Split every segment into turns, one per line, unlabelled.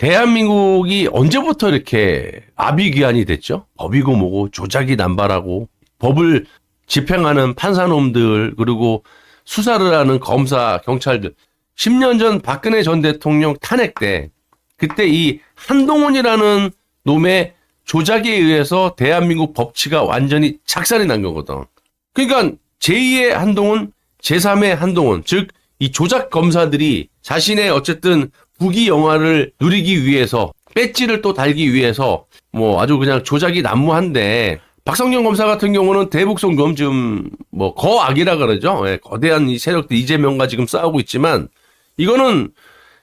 대한민국이 언제부터 이렇게 아비규환이 됐죠? 법이고 뭐고 조작이 남발하고 법을 집행하는 판사놈들 그리고 수사를 하는 검사, 경찰들. 10년 전 박근혜 전 대통령 탄핵 때 그때 이 한동훈이라는 놈의 조작에 의해서 대한민국 법치가 완전히 작살이 난 거거든. 그러니까 제2의 한동훈, 제3의 한동훈, 즉 이 조작 검사들이 자신의 어쨌든 부귀 영화를 누리기 위해서 배지를 또 달기 위해서 뭐 아주 그냥 조작이 난무한데 박성년 검사 같은 경우는 대북송금 지금 뭐 거악이라 그러죠. 예, 거대한 이 세력들 이재명과 지금 싸우고 있지만 이거는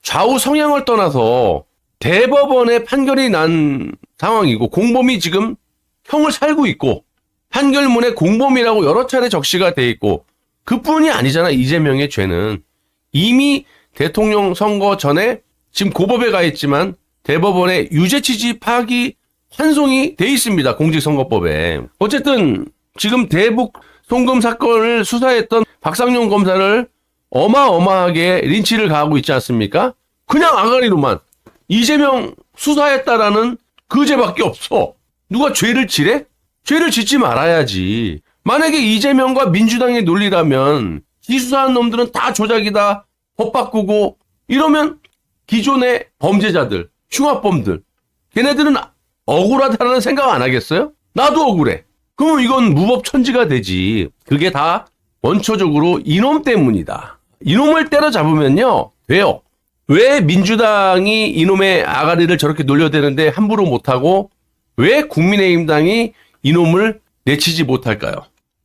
좌우 성향을 떠나서 대법원의 판결이 난 상황이고 공범이 지금 형을 살고 있고 판결문에 공범이라고 여러 차례 적시가 돼 있고 그뿐이 아니잖아. 이재명의 죄는 이미 대통령 선거 전에 지금 고법에 가 있지만 대법원에 유죄 취지 파기 환송이 돼 있습니다. 공직선거법에. 어쨌든 지금 대북 송금 사건을 수사했던 박상용 검사를 어마어마하게 린치를 가하고 있지 않습니까? 그냥 아가리로만 이재명 수사했다라는 그 죄밖에 없어. 누가 죄를 지래? 죄를 짓지 말아야지. 만약에 이재명과 민주당의 논리라면 기수사한 놈들은 다 조작이다. 법 바꾸고 이러면 기존의 범죄자들, 흉악범들 걔네들은 억울하다는 생각 안 하겠어요? 나도 억울해. 그럼 이건 무법천지가 되지. 그게 다 원초적으로 이놈 때문이다. 이놈을 때려잡으면요 돼요. 왜 민주당이 이놈의 아가리를 저렇게 놀려대는데 함부로 못하고 왜 국민의힘당이 이놈을 내치지 못할까요?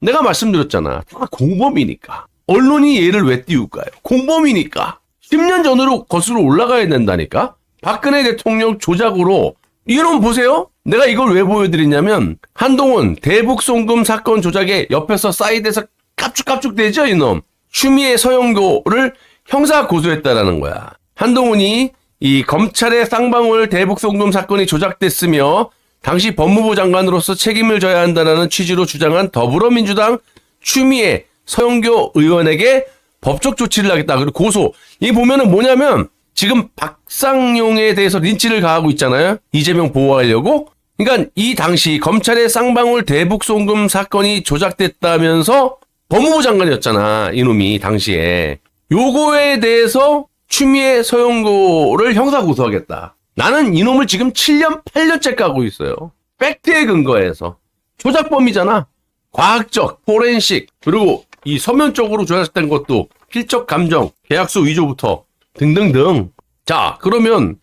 내가 말씀드렸잖아. 다 공범이니까. 언론이 얘를 왜 띄울까요? 공범이니까. 10년 전으로 거슬러 올라가야 된다니까. 박근혜 대통령 조작으로 이놈 보세요. 내가 이걸 왜 보여드리냐면 한동훈 대북송금 사건 조작에 옆에서 사이드에서 깝죽깝죽 대죠 이놈. 추미애 서영교를 형사 고소했다라는 거야. 한동훈이 이 검찰의 쌍방울 대북송금 사건이 조작됐으며 당시 법무부 장관으로서 책임을 져야 한다는 취지로 주장한 더불어민주당 추미애 서영교 의원에게 법적 조치를 하겠다. 그리고 고소. 이 보면은 뭐냐면 지금 박상용에 대해서 린치를 가하고 있잖아요. 이재명 보호하려고. 그러니까 이 당시 검찰의 쌍방울 대북송금 사건이 조작됐다면서 법무부 장관이었잖아. 이놈이 당시에. 요거에 대해서 추미애 서영교를 형사 고소하겠다. 나는 이놈을 지금 7년, 8년째 까고 있어요. 팩트에 근거해서. 조작범이잖아. 과학적, 포렌식, 그리고 이 서면적으로 조작된 것도 필적 감정, 계약서 위조부터 등등등. 자, 그러면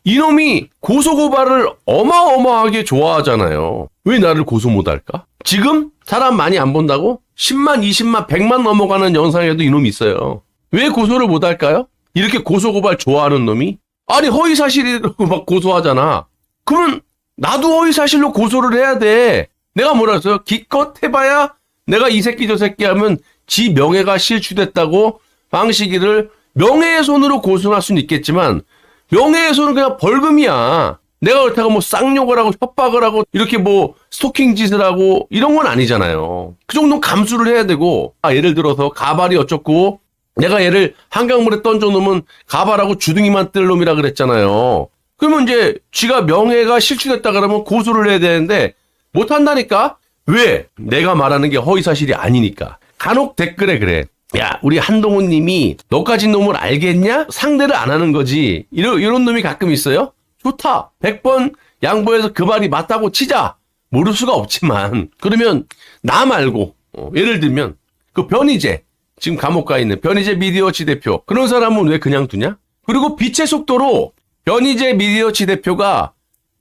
이놈이 고소고발을 어마어마하게 좋아하잖아요. 왜 나를 고소 못할까? 지금 사람 많이 안 본다고? 10만, 20만, 100만 넘어가는 영상에도 이놈이 있어요. 왜 고소를 못할까요? 이렇게 고소고발 좋아하는 놈이? 아니 허위사실이라고 막 고소하잖아. 그러면 나도 허위사실로 고소를 해야 돼. 내가 뭐라 했어요? 기껏 해봐야 내가 이 새끼 저 새끼 하면 지 명예가 실추됐다고 방식이를 명예훼손으로 고소할 수는 있겠지만 명예훼손은 그냥 벌금이야. 내가 그렇다고 뭐 쌍욕을 하고 협박을 하고 이렇게 뭐 스토킹 짓을 하고 이런 건 아니잖아요. 그 정도는 감수를 해야 되고 예를 들어서 가발이 어쩌고 내가 얘를 한강물에 던져놓으면 가발하고 주둥이만 뜰 놈이라 그랬잖아요. 그러면 이제 지가 명예가 실추됐다 그러면 고소를 해야 되는데 못한다니까? 왜? 내가 말하는 게 허위사실이 아니니까. 간혹 댓글에 그래. 야, 우리 한동훈 님이 너까지 놈을 알겠냐? 상대를 안 하는 거지. 이런 놈이 가끔 있어요? 좋다. 100번 양보해서 그 말이 맞다고 치자. 모를 수가 없지만. 그러면 나 말고 예를 들면 그 변희재. 지금 감옥 가 있는 변희재 미디어치 대표. 그런 사람은 왜 그냥 두냐? 그리고 빛의 속도로 변희재 미디어치 대표가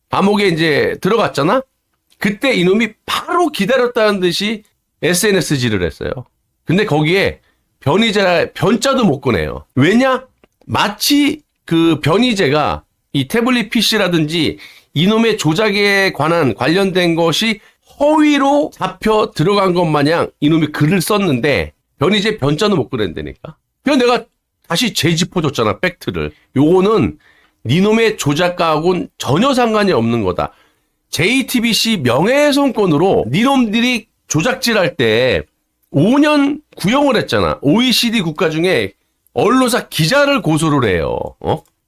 감옥에 이제 들어갔잖아? 그때 이놈이 바로 기다렸다는 듯이 SNS질을 했어요. 근데 거기에 변희재 변자도 못 꺼내요. 왜냐? 마치 그 변희재가 이 태블릿 PC라든지 이놈의 조작에 관련된 것이 허위로 잡혀 들어간 것 마냥 이놈이 글을 썼는데 변희재 변자도 못 꺼낸다니까. 그래서 내가 다시 재짚어줬잖아, 팩트를. 요거는 니놈의 조작가하고는 전혀 상관이 없는 거다. JTBC 명예훼손건으로 니놈들이 조작질할 때 5년 구형을 했잖아. OECD 국가 중에 언론사 기자를 고소를 해요.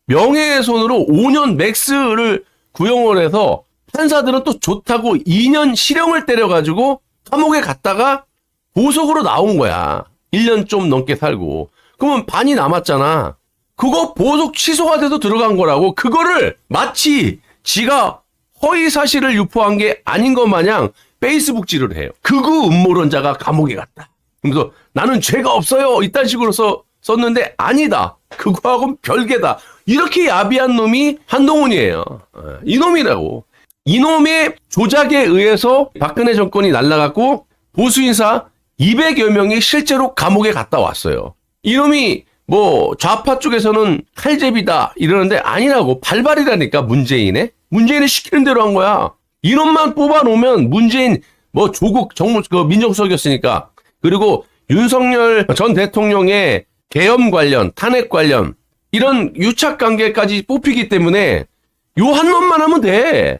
명예훼손으로 5년 맥스를 구형을 해서 판사들은 또 좋다고 2년 실형을 때려가지고 감옥에 갔다가 보석으로 나온 거야. 1년 좀 넘게 살고. 그러면 반이 남았잖아. 그거 보석 취소가 돼서 들어간 거라고. 그거를 마치 지가 허위 사실을 유포한 게 아닌 것 마냥 페이스북질을 해요. 극우 음모론자가 감옥에 갔다. 그래서 나는 죄가 없어요. 이딴 식으로 썼는데 아니다. 그거하고는 별개다. 이렇게 야비한 놈이 한동훈이에요. 이놈이라고. 이놈의 조작에 의해서 박근혜 정권이 날아갔고 보수인사 200여 명이 실제로 감옥에 갔다 왔어요. 이놈이 뭐 좌파 쪽에서는 칼제비다 이러는데 아니라고. 발발이라니까. 문재인이 시키는 대로 한 거야. 이놈만 뽑아놓으면 문재인 뭐 조국 정무 민정수석이었으니까, 그리고 윤석열 전 대통령의 계엄 관련 탄핵 관련 이런 유착 관계까지 뽑히기 때문에 요 한 놈만 하면 돼.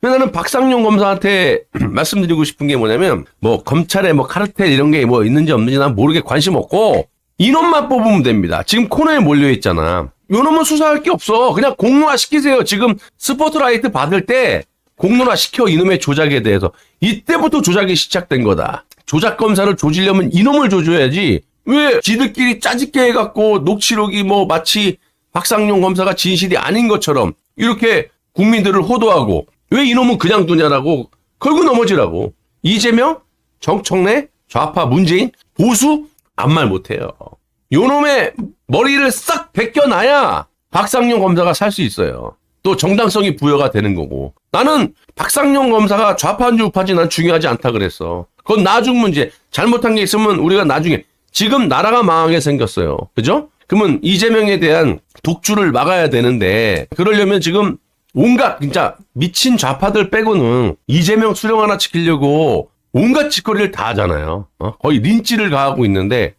나는 박상용 검사한테 말씀드리고 싶은 게 뭐냐면, 뭐 검찰에 뭐 카르텔 이런 게 뭐 있는지 없는지 난 모르게 관심 없고 이놈만 뽑으면 됩니다. 지금 코너에 몰려 있잖아. 요 놈은 수사할 게 없어. 그냥 공론화 시키세요. 지금 스포트라이트 받을 때 공론화 시켜. 이놈의 조작에 대해서. 이때부터 조작이 시작된 거다. 조작 검사를 조지려면 이놈을 조져야지. 왜 지들끼리 짜집게 해갖고 녹취록이 뭐 마치 박상용 검사가 진실이 아닌 것처럼 이렇게 국민들을 호도하고, 왜 이놈은 그냥 두냐라고. 걸고 넘어지라고. 이재명, 정청래, 좌파 문재인, 보수 아무 말 못해요. 요놈의 머리를 싹 벗겨놔야 박상용 검사가 살 수 있어요. 또 정당성이 부여가 되는 거고. 나는 박상용 검사가 좌파인지 우파인지 난 중요하지 않다 그랬어. 그건 나중 문제. 잘못한 게 있으면 우리가 나중에. 지금 나라가 망하게 생겼어요. 그죠? 그러면 이재명에 대한 독주를 막아야 되는데, 그러려면 지금 온갖 진짜 미친 좌파들 빼고는 이재명 수령 하나 지키려고 온갖 짓거리를 다 하잖아요. 거의 린치를 가하고 있는데,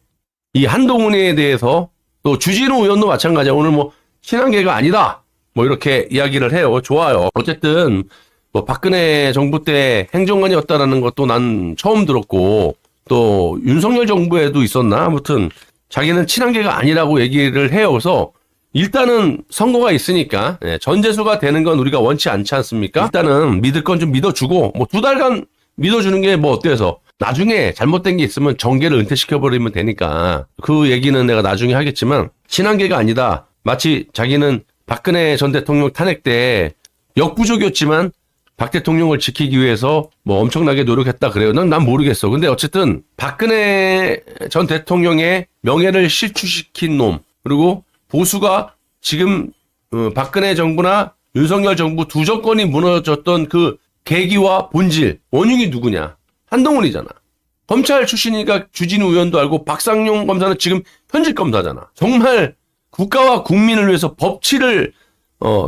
이 한동훈에 대해서 또 주진우 의원도 마찬가지야. 오늘 뭐 친한계가 아니다 뭐 이렇게 이야기를 해요. 좋아요. 어쨌든 뭐 박근혜 정부 때 행정관이었다라는 것도 난 처음 들었고, 또 윤석열 정부에도 있었나? 아무튼 자기는 친한계가 아니라고 얘기를 해요. 그래서 일단은 선거가 있으니까 전재수가 되는 건 우리가 원치 않지 않습니까? 일단은 믿을 건 좀 믿어주고, 뭐 2달간 믿어주는 게 뭐 어때서, 나중에 잘못된 게 있으면 정계를 은퇴시켜버리면 되니까 그 얘기는 내가 나중에 하겠지만, 친한계가 아니다. 마치 자기는 박근혜 전 대통령 탄핵 때 역부족이었지만 박 대통령을 지키기 위해서 뭐 엄청나게 노력했다 그래요. 난 모르겠어. 근데 어쨌든 박근혜 전 대통령의 명예를 실추시킨 놈, 그리고 보수가 지금 박근혜 정부나 윤석열 정부 두 정권이 무너졌던 그 계기와 본질, 원흉이 누구냐? 한동훈이잖아. 검찰 출신이니까 주진우 의원도 알고, 박상용 검사는 지금 현직 검사잖아. 정말 국가와 국민을 위해서 법치를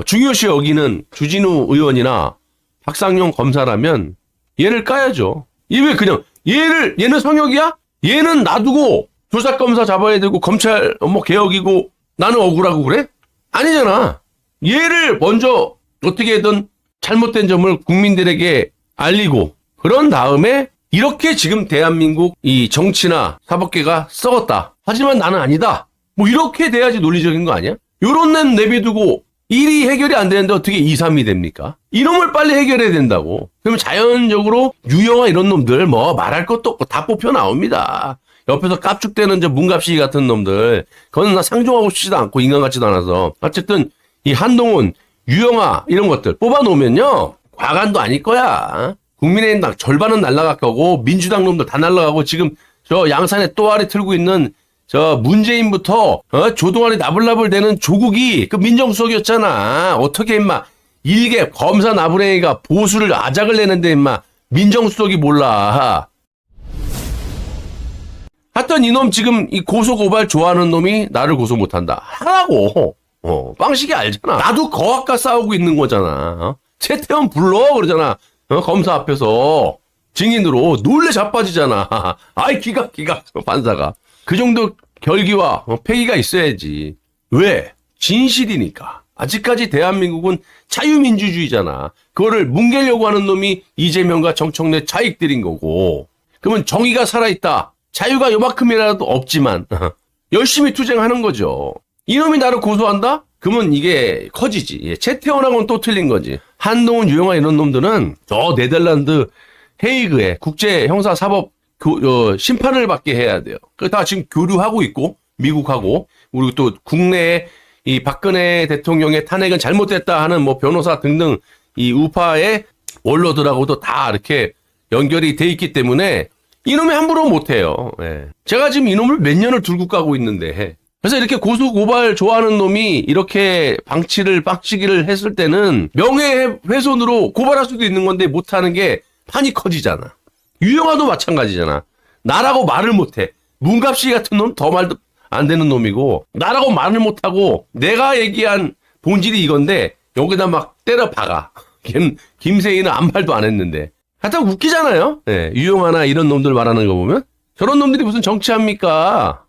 중요시 여기는 주진우 의원이나 박상용 검사라면 얘를 까야죠. 얘 왜 그냥 얘는 성역이야? 얘는 놔두고 조사검사 잡아야 되고 검찰 뭐 개혁이고 나는 억울하고 그래? 아니잖아. 얘를 먼저 어떻게든 잘못된 점을 국민들에게 알리고, 그런 다음에 이렇게 지금 대한민국 이 정치나 사법계가 썩었다. 하지만 나는 아니다. 뭐 이렇게 돼야지 논리적인 거 아니야? 요런 놈 내비두고 1이 해결이 안 되는데 어떻게 2, 3이 됩니까? 이놈을 빨리 해결해야 된다고. 그러면 자연적으로 유영아 이런 놈들 뭐 말할 것도 없고 다 뽑혀 나옵니다. 옆에서 깝죽대는 저 문갑시기 같은 놈들. 그건 나 상종하고 싶지도 않고 인간 같지도 않아서. 어쨌든 이 한동훈, 유영아 이런 것들 뽑아놓으면요. 과간도 아닐 거야. 국민의힘당 절반은 날아갈 거고 민주당 놈들 다 날아가고, 지금 저 양산에 또아리 틀고 있는 저 문재인부터 조동아리 나불나불 되는 조국이 그 민정수석이었잖아. 어떻게 임마 일개 검사 나부랭이가 보수를 아작을 내는데 임마 민정수석이 몰라. 하여튼 이놈 지금 이 고소고발 좋아하는 놈이 나를 고소 못한다. 하라고. 빵식이 알잖아. 나도 거학과 싸우고 있는 거잖아. 최태원 불러 그러잖아. 검사 앞에서 증인으로 놀래 자빠지잖아. 아이 기각 판사가. 그 정도 결기와 패기가 있어야지. 왜? 진실이니까. 아직까지 대한민국은 자유민주주의잖아. 그거를 뭉개려고 하는 놈이 이재명과 정청래 차익들인 거고. 그러면 정의가 살아있다. 자유가 요만큼이라도 없지만 열심히 투쟁하는 거죠. 이놈이 나를 고소한다? 그러면 이게 커지지. 예, 최태원하고는 또 틀린 거지. 한동훈, 유영아 이런 놈들은 저 네덜란드 헤이그에 국제 형사 사법 심판을 받게 해야 돼요. 그 다 지금 교류하고 있고 미국하고 그리고 또 국내에 이 박근혜 대통령의 탄핵은 잘못됐다 하는 뭐 변호사 등등 이 우파의 원로들하고도 다 이렇게 연결이 돼 있기 때문에 이놈이 함부로 못해요. 예. 제가 지금 이놈을 몇 년을 들고 가고 있는데 그래서 이렇게 고소 고발 좋아하는 놈이 이렇게 방치기를 했을 때는 명예훼손으로 고발할 수도 있는 건데 못하는 게 판이 커지잖아. 유영아도 마찬가지잖아. 나라고 말을 못해. 문갑씨 같은 놈 더 말도 안 되는 놈이고 나라고 말을 못하고 내가 얘기한 본질이 이건데 여기다 막 때려 박아. 김세희는 아무 말도 안 했는데. 하여튼 웃기잖아요. 예, 유영아나 이런 놈들 말하는 거 보면 저런 놈들이 무슨 정치합니까?